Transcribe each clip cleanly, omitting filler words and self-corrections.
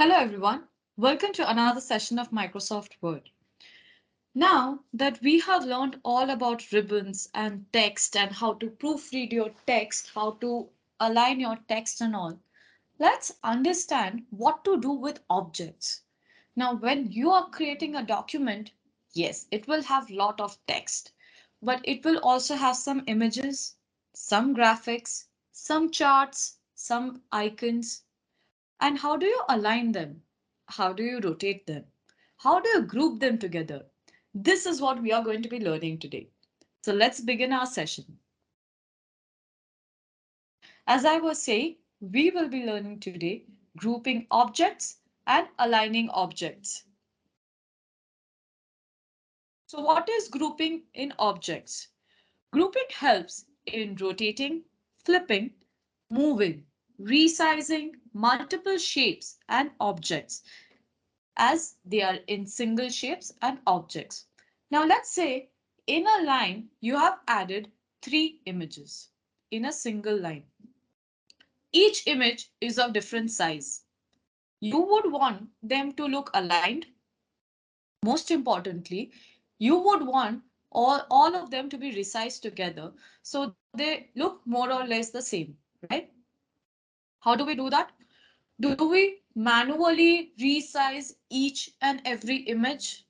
Hello everyone, welcome to another session of Microsoft Word. Now that we have learned all about ribbons and text and how to proofread your text, how to align your text and all, let's understand what to do with objects. Now when you are creating a document, yes, it will have lot of text, but it will also have some images, some graphics, some charts, some icons, and how do you align them? How do you rotate them? How do you group them together? This is what we are going to be learning today. So let's begin our session. As I was saying, we will be learning today grouping objects and aligning objects. So what is grouping in objects? Grouping helps in rotating, flipping, moving, resizing multiple shapes and objects as they are in single shapes and objects. Now let's say in a line you have added three images in a single line. Each image is of different size. You would want them to look aligned. Most importantly, you would want all of them to be resized together so they look more or less the same, right? How do we do that? Do we manually resize each and every image?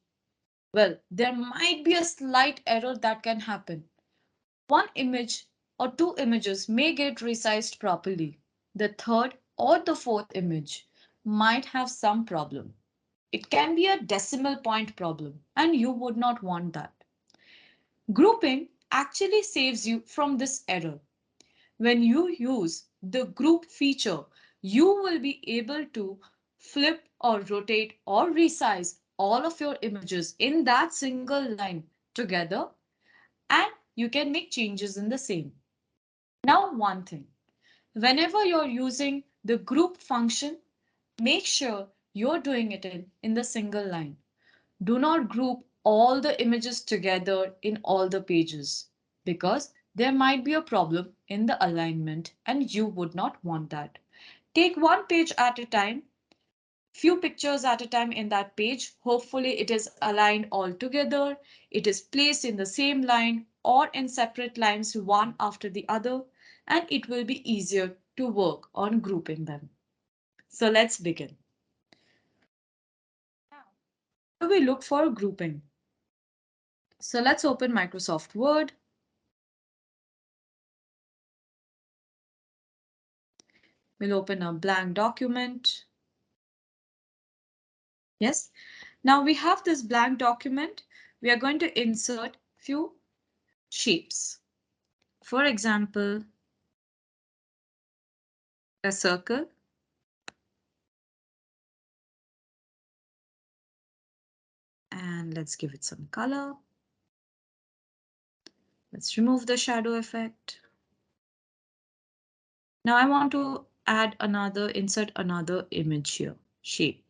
Well, there might be a slight error that can happen. One image or two images may get resized properly. The third or the fourth image might have some problem. It can be a decimal point problem, and you would not want that. Grouping actually saves you from this error. When you use the group feature, you will be able to flip or rotate or resize all of your images in that single line together, and you can make changes in the same. Now, one thing, whenever you're using the group function, make sure you're doing it in the single line. Do not group all the images together in all the pages because there might be a problem in the alignment and you would not want that. Take one page at a time, few pictures at a time in that page. Hopefully it is aligned all together. It is placed in the same line or in separate lines one after the other, and it will be easier to work on grouping them. So let's begin. Now, how do we look for grouping? So let's open Microsoft Word. We'll open a blank document. Yes. Now we have this blank document. We are going to insert few shapes. For example, a circle. And let's give it some color. Let's remove the shadow effect. Now I want to insert another image here, shape.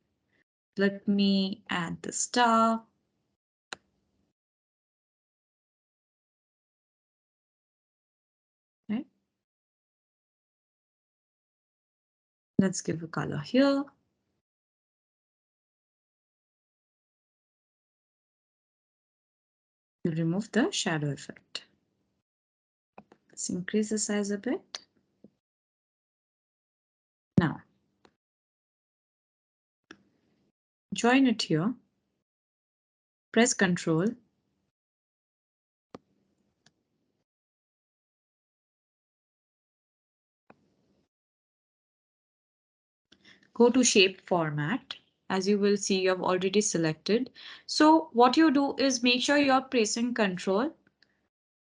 Let me add the star. Right? Let's give a color here. We'll remove the shadow effect. Let's increase the size a bit. Now, join it here. Press Ctrl. Go to shape format. As you will see, you have already selected. So what you do is make sure you're pressing Ctrl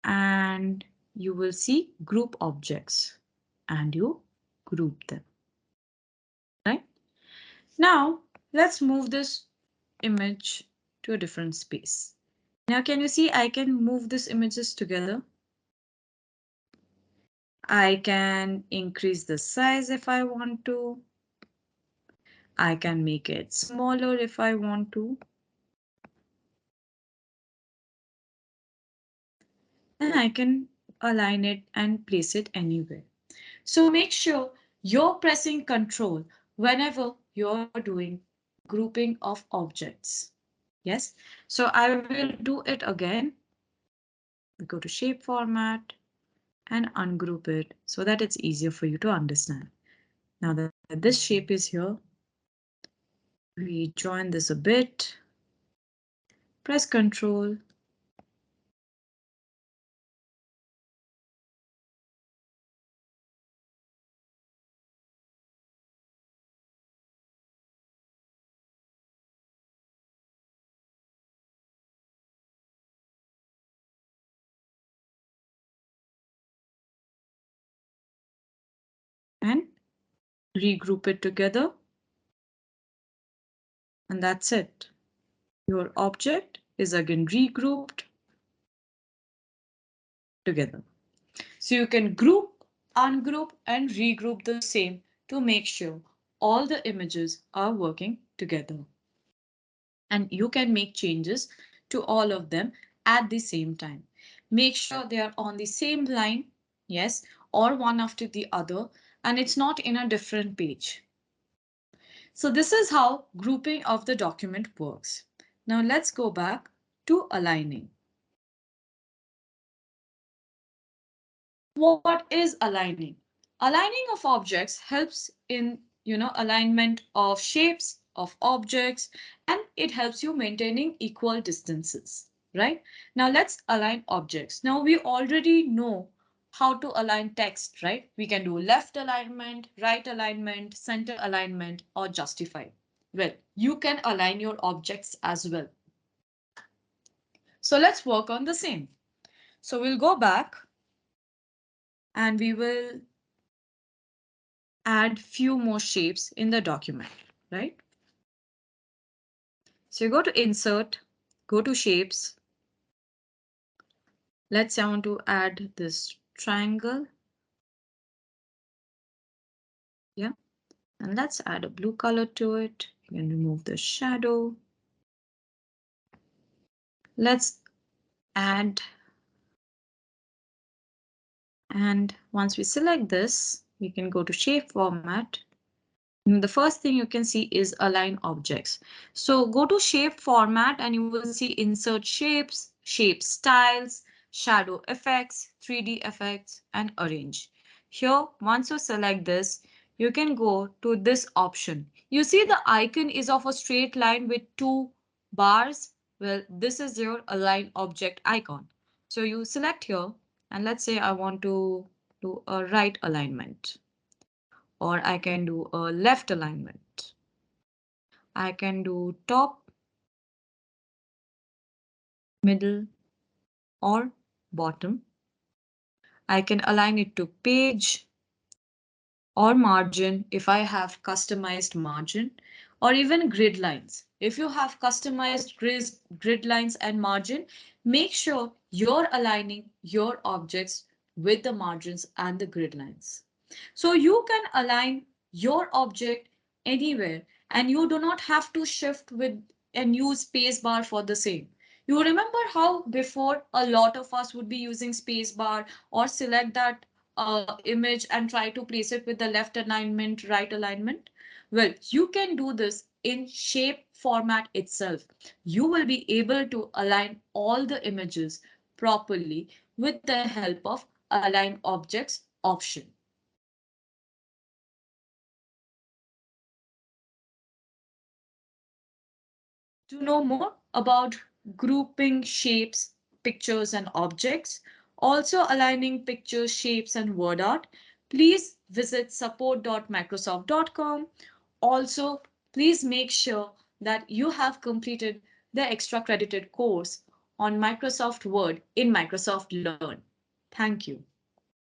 and you will see group objects and you group them. Right? Now let's move this image to a different space. Now can you see I can move these images together? I can increase the size if I want to. I can make it smaller if I want to. And I can align it and place it anywhere. So make sure you're pressing Control whenever you're doing grouping of objects. Yes, so I will do it again. We go to shape format and ungroup it so that it's easier for you to understand. Now that this shape is here, we join this a bit, press Ctrl, and regroup it together. And that's it. Your object is again regrouped together. So you can group, ungroup, and regroup the same to make sure all the images are working together. And you can make changes to all of them at the same time. Make sure they are on the same line, yes, or one after the other, and it's not in a different page. So this is how grouping of the document works. Now let's go back to aligning. What is aligning? Aligning of objects helps in, alignment of shapes of objects, and it helps you maintaining equal distances, right? Now let's align objects. Now we already know how to align text, right? We can do left alignment, right alignment, center alignment, or justify. Well, you can align your objects as well. So let's work on the same. So we'll go back and we will add few more shapes in the document, right? So you go to insert, go to shapes. Let's say I want to add this triangle. Yeah. And let's add a blue color to it. You can remove the shadow. Let's add. And once we select this, we can go to shape format. And the first thing you can see is align objects. So go to shape format and you will see insert shapes, shape styles, shadow effects, 3D effects, and arrange. Here, once you select this, you can go to this option. You see the icon is of a straight line with two bars. Well, this is your align object icon. So you select here and let's say I want to do a right alignment, or I can do a left alignment. I can do top, middle, or bottom. I can align it to page or margin if I have customized margin, or even grid lines. If you have customized grid lines and margin, make sure you're aligning your objects with the margins and the grid lines. So you can align your object anywhere and you do not have to shift with and use spacebar for the same. You remember how before a lot of us would be using spacebar or select that image and try to place it with the left alignment, right alignment? Well, you can do this in shape format itself. You will be able to align all the images properly with the help of align objects option. To know more about grouping shapes, pictures, and objects, also aligning pictures, shapes, and word art, please visit support.microsoft.com. Also, please make sure that you have completed the extra credited course on Microsoft Word in Microsoft Learn. Thank you.